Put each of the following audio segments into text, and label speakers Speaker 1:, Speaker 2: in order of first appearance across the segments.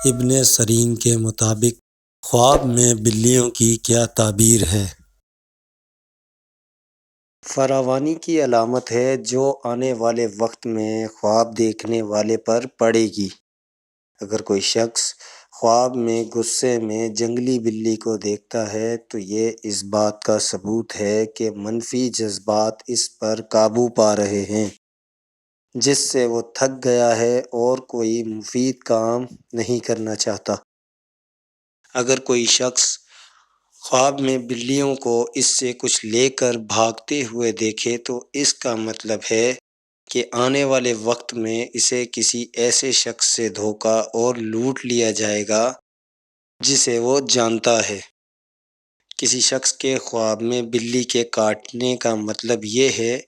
Speaker 1: ابن سیرین کے مطابق خواب میں بلیوں کی کیا تعبیر ہے؟ فراوانی کی علامت ہے جو آنے والے وقت میں خواب دیکھنے والے پر پڑے گی۔ اگر کوئی شخص خواب میں غصے میں جنگلی بلی کو دیکھتا ہے تو یہ اس بات کا ثبوت ہے کہ منفی جذبات اس پر قابو پا رہے ہیں، جس سے وہ تھک گیا ہے اور کوئی مفید کام نہیں کرنا چاہتا۔ اگر کوئی شخص خواب میں بلیوں کو اس سے کچھ لے کر بھاگتے ہوئے دیکھے تو اس کا مطلب ہے کہ آنے والے وقت میں اسے کسی ایسے شخص سے دھوکہ اور لوٹ لیا جائے گا جسے وہ جانتا ہے۔ کسی شخص کے خواب میں بلی کے کاٹنے کا مطلب یہ ہے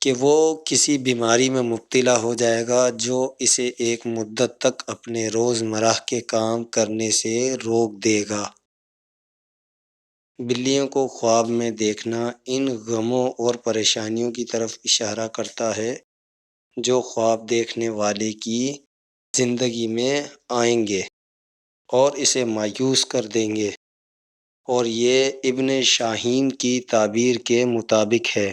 Speaker 1: کہ وہ کسی بیماری میں مبتلا ہو جائے گا جو اسے ایک مدت تک اپنے روزمرہ کے کام کرنے سے روک دے گا۔ بلیوں کو خواب میں دیکھنا ان غموں اور پریشانیوں کی طرف اشارہ کرتا ہے جو خواب دیکھنے والے کی زندگی میں آئیں گے اور اسے مایوس کر دیں گے، اور یہ ابن شاہین کی تعبیر کے مطابق ہے۔